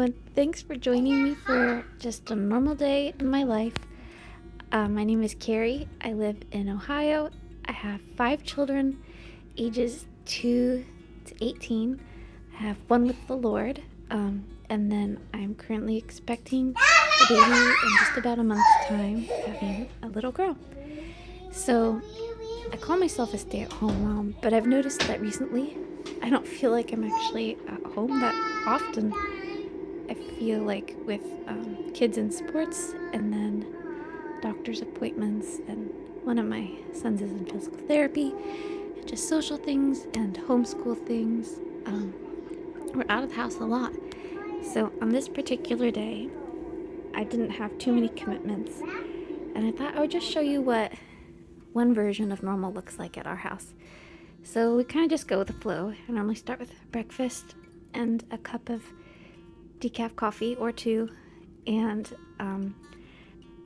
everyone. Thanks for joining me for just a normal day in my life. My name is Carrie. I live in Ohio. I have 5 children, ages 2 to 18. I have one with the Lord, and then I'm currently expecting a baby in just about a month's time, having a little girl. So I call myself a stay-at-home mom, but I've noticed that recently I don't feel like I'm actually at home that often. I feel like with kids in sports and then doctor's appointments, and one of my sons is in physical therapy, just social things and homeschool things. We're out of the house a lot. So on this particular day, I didn't have too many commitments, and I thought I would just show you what one version of normal looks like at our house. So we kind of just go with the flow. I normally start with breakfast and a cup of decaf coffee or 2, and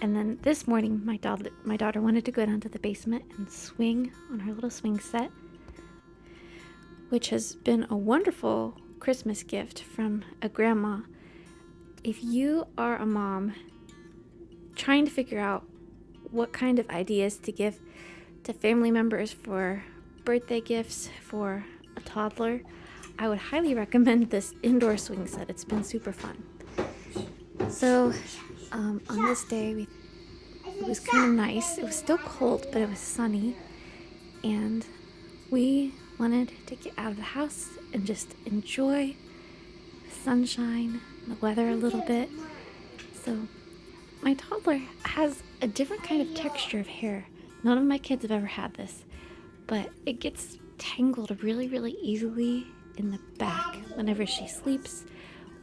then this morning my daughter wanted to go down to the basement and swing on her little swing set, which has been a wonderful Christmas gift from a grandma. If you are a mom trying to figure out what kind of ideas to give to family members for birthday gifts for a toddler, I would highly recommend this indoor swing set. It's been super fun. So on this day, it was kind of nice. It was still cold, but it was sunny, and we wanted to get out of the house and just enjoy the sunshine and the weather a little bit. So my toddler has a different kind of texture of hair. None of my kids have ever had this, but it gets tangled really, really easily in the back whenever she sleeps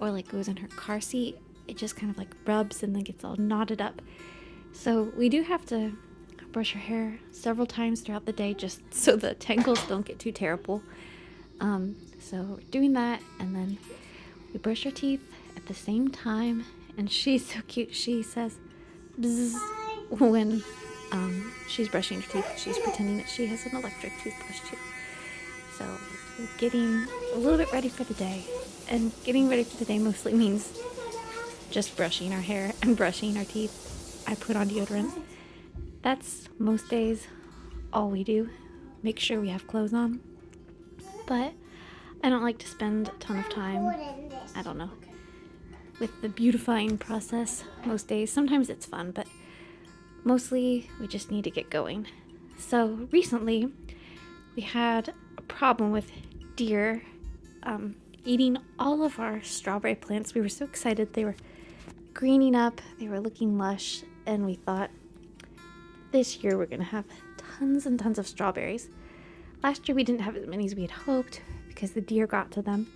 or like goes in her car seat. It just kind of like rubs and then gets all knotted up. So we do have to brush her hair several times throughout the day just so the tangles don't get too terrible. So we're doing that, and then we brush her teeth at the same time, and she's so cute. She says bzzz when she's brushing her teeth. She's pretending that she has an electric toothbrush too. So we're getting a little bit ready for the day, and getting ready for the day mostly means just brushing our hair and brushing our teeth. I put on deodorant. That's most days all we do. Make sure we have clothes on. But I don't like to spend a ton of time, I don't know, with the beautifying process most days. Sometimes it's fun, but mostly we just need to get going. So recently we had a problem with deer eating all of our strawberry plants. We were so excited. They were greening up, they were looking lush, and we thought this year we're going to have tons and tons of strawberries. Last year we didn't have as many as we had hoped because the deer got to them,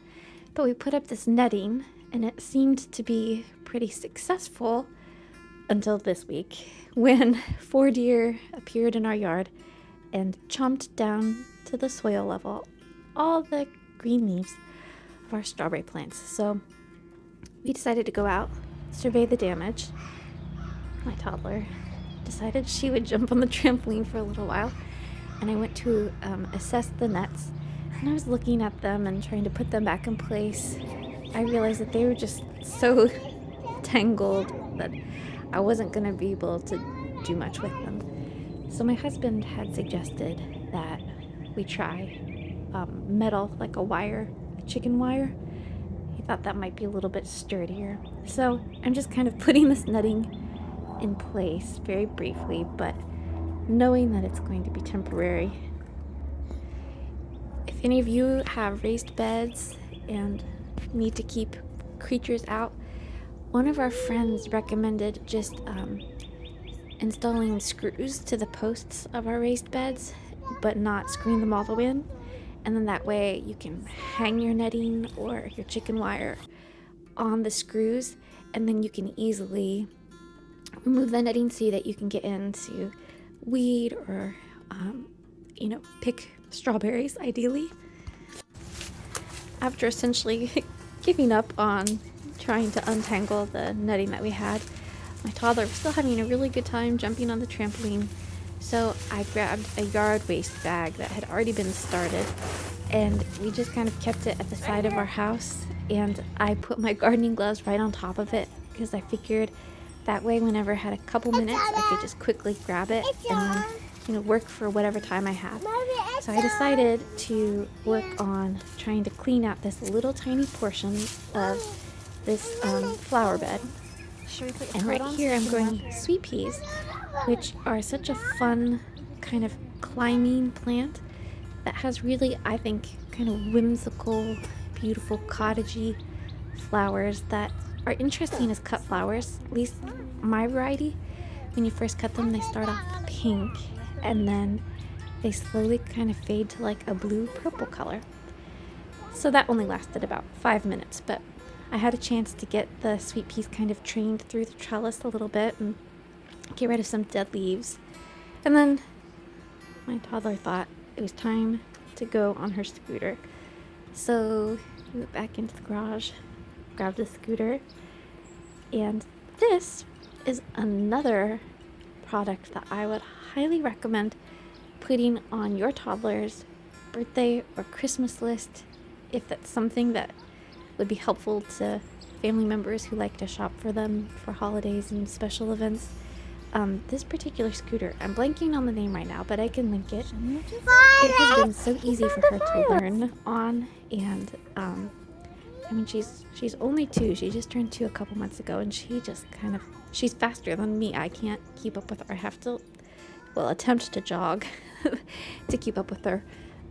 but we put up this netting and it seemed to be pretty successful until this week when 4 deer appeared in our yard and chomped down to the soil level all the green leaves of our strawberry plants. So we decided to go out, survey the damage. My toddler decided she would jump on the trampoline for a little while, and I went to assess the nets, and I was looking at them and trying to put them back in place. I realized that they were just so tangled that I wasn't going to be able to do much with them. So my husband had suggested that we try metal, like a wire, a chicken wire. He thought that might be a little bit sturdier. So I'm just kind of putting this netting in place very briefly, but knowing that it's going to be temporary. If any of you have raised beds and need to keep creatures out, one of our friends recommended just installing screws to the posts of our raised beds, but not screwing them all the way in. And then that way you can hang your netting or your chicken wire on the screws, and then you can easily remove the netting so that you can get in to weed or, pick strawberries, ideally. After essentially giving up on trying to untangle the netting that we had, my toddler was still having a really good time jumping on the trampoline. So I grabbed a yard waste bag that had already been started, and we just kind of kept it at the side of our house and I put my gardening gloves right on top of it because I figured that way whenever I had a couple minutes I could just quickly grab it and then, work for whatever time I had. So I decided to work on trying to clean out this little tiny portion of this flower bed. And right here I'm growing sweet peas, which are such a fun kind of climbing plant that has really, I think, kind of whimsical, beautiful, cottagey flowers that are interesting as cut flowers. At least my variety, when you first cut them, they start off pink and then they slowly kind of fade to like a blue-purple color. So that only lasted about 5 minutes, but I had a chance to get the sweet peas kind of trained through the trellis a little bit and get rid of some dead leaves. And then my toddler thought it was time to go on her scooter. So we went back into the garage, grabbed the scooter, and this is another product that I would highly recommend putting on your toddler's birthday or Christmas list if that's something that would be helpful to family members who like to shop for them for holidays and special events. This particular scooter, I'm blanking on the name right now, but I can link it. It has been so easy for her to learn on, and she's only 2. She just turned 2 a couple months ago, and she's faster than me. I can't keep up with her. I have to, attempt to jog to keep up with her.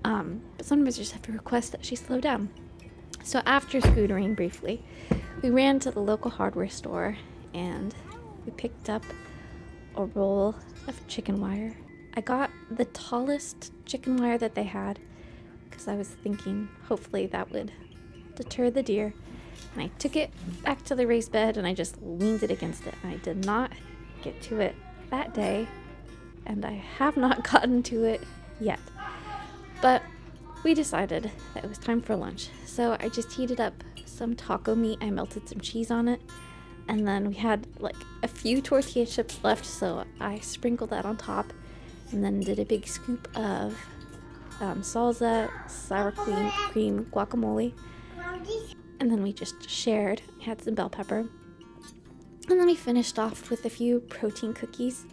But sometimes I just have to request that she slow down. So after scootering briefly, we ran to the local hardware store and we picked up a roll of chicken wire. I got the tallest chicken wire that they had because I was thinking hopefully that would deter the deer. And I took it back to the raised bed and I just leaned it against it. And I did not get to it that day, and I have not gotten to it yet. But we decided that it was time for lunch. So I just heated up some taco meat. I melted some cheese on it. And then we had like a few tortilla chips left, so I sprinkled that on top. And then did a big scoop of salsa, sour cream, guacamole. And then we just shared, had some bell pepper. And then we finished off with a few protein cookies,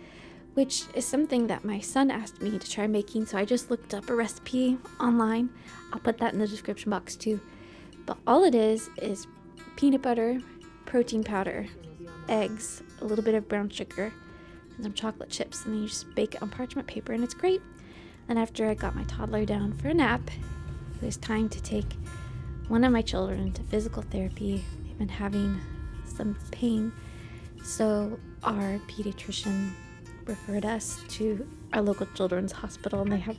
which is something that my son asked me to try making, so I just looked up a recipe online. I'll put that in the description box too. But all it is peanut butter, protein powder, eggs, a little bit of brown sugar, and some chocolate chips, and then you just bake it on parchment paper, and it's great. And after I got my toddler down for a nap, it was time to take one of my children to physical therapy. They've been having some pain, so our pediatrician referred us to our local children's hospital, and they have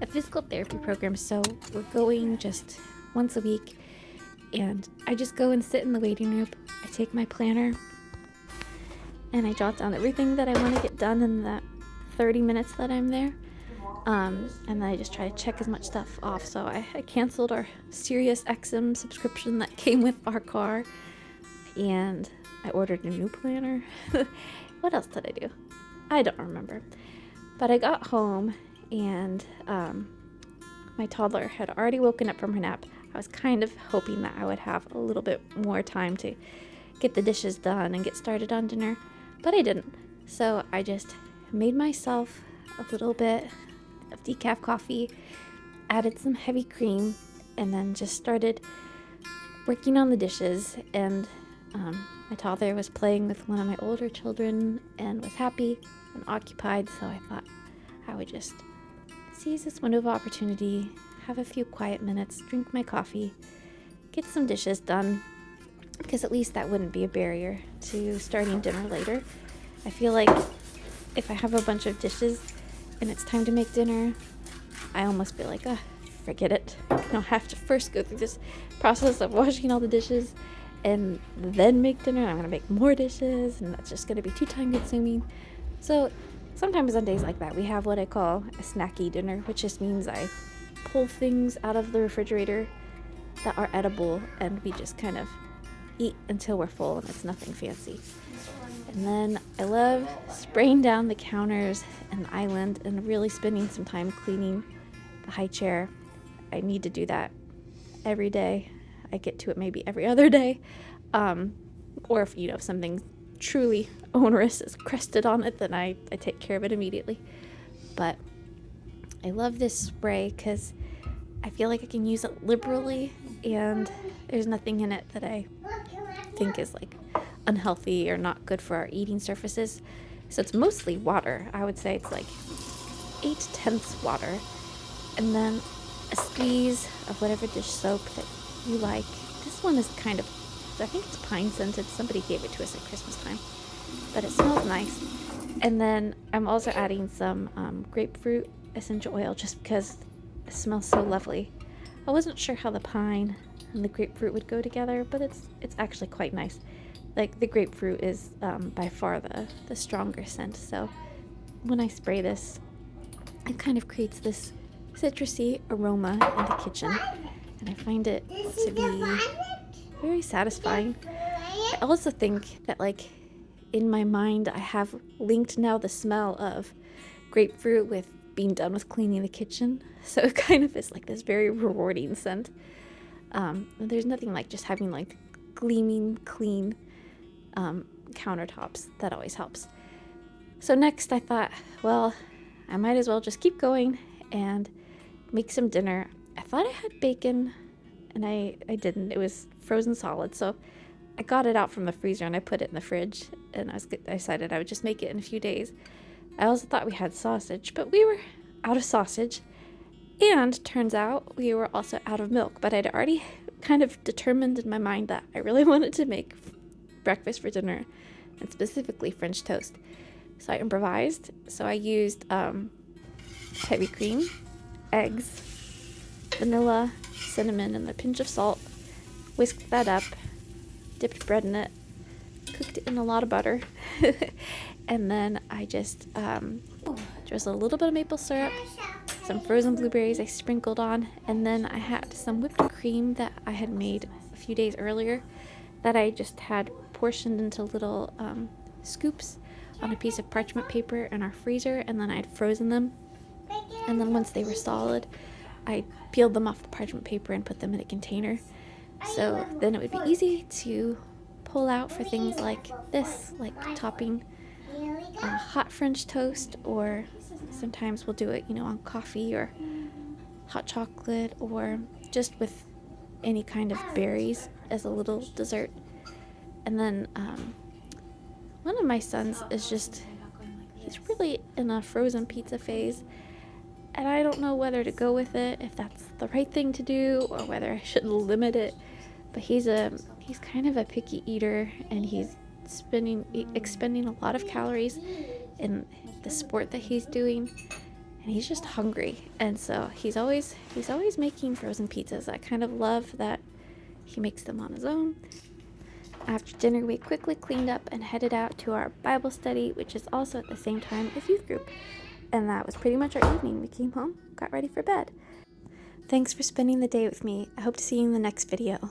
a physical therapy program, so we're going just once a week. And I just go and sit in the waiting room. I take my planner and I jot down everything that I want to get done in that 30 minutes that I'm there, and then I just try to check as much stuff off. So I canceled our Sirius XM subscription that came with our car, and I ordered a new planner. What else did I do? I don't remember. But I got home and my toddler had already woken up from her nap. I was kind of hoping that I would have a little bit more time to get the dishes done and get started on dinner, but I didn't. So I just made myself a little bit of decaf coffee, added some heavy cream, and then just started working on the dishes. And my toddler was playing with one of my older children and was happy and occupied, so I thought I would just seize this window of opportunity, have a few quiet minutes, drink my coffee, get some dishes done, because at least that wouldn't be a barrier to starting dinner later. I feel like if I have a bunch of dishes and it's time to make dinner, I almost feel like, forget it. I'll have to first go through this process of washing all the dishes and then make dinner. I'm going to make more dishes, and that's just going to be too time consuming. So sometimes on days like that, we have what I call a snacky dinner, which just means I pull things out of the refrigerator that are edible, and we just kind of eat until we're full, and it's nothing fancy. And then I love spraying down the counters and the island and really spending some time cleaning the high chair. I need to do that every day. I get to it maybe every other day. Or if, if something truly onerous is crested on it, then I take care of it immediately. But I love this spray because I feel like I can use it liberally, and there's nothing in it that I think is like unhealthy or not good for our eating surfaces. So it's mostly water. I would say it's like 8/10 water, and then a squeeze of whatever dish soap that you like. This one is kind of, I think it's pine scented. Somebody gave it to us at Christmas time, but it smells nice. And then I'm also adding some grapefruit essential oil just because it smells so lovely. I wasn't sure how the pine and the grapefruit would go together, but it's actually quite nice. Like, the grapefruit is by far the stronger scent, so when I spray this, it kind of creates this citrusy aroma in the kitchen, and I find it to be very satisfying. I also think that, like, in my mind, I have linked now the smell of grapefruit with being done with cleaning the kitchen, so it kind of is like this very rewarding scent. There's nothing like just having like gleaming clean countertops. That always helps. So next I thought, well, I might as well just keep going and make some dinner. I thought I had bacon, and I didn't. It was frozen solid, so I got it out from the freezer and I put it in the fridge, and I decided I would just make it in a few days. I also thought we had sausage, but we were out of sausage, and turns out we were also out of milk, but I'd already kind of determined in my mind that I really wanted to make breakfast for dinner, and specifically French toast. So I improvised. So I used heavy cream, eggs, vanilla, cinnamon, and a pinch of salt. Whisked that up, dipped bread in it, cooked it in a lot of butter, and then I just drizzled a little bit of maple syrup, some frozen blueberries I sprinkled on, and then I had some whipped cream that I had made a few days earlier that I just had portioned into little scoops on a piece of parchment paper in our freezer, and then I'd frozen them, and then once they were solid, I peeled them off the parchment paper and put them in a container, so then it would be easy to pull out for things like this, like topping hot French toast, or sometimes we'll do it, on coffee or hot chocolate, or just with any kind of berries as a little dessert. And then one of my sons is he's really in a frozen pizza phase, and I don't know whether to go with it, if that's the right thing to do, or whether I should limit it. But he's kind of a picky eater, and he's expending a lot of calories in the sport that he's doing, and he's just hungry, and so he's always making frozen pizzas. I kind of love that he makes them on his own. After dinner, we quickly cleaned up and headed out to our Bible study, which is also at the same time as youth group, and that was pretty much our evening. We came home, got ready for bed. Thanks for spending the day with me. I hope to see you in the next video.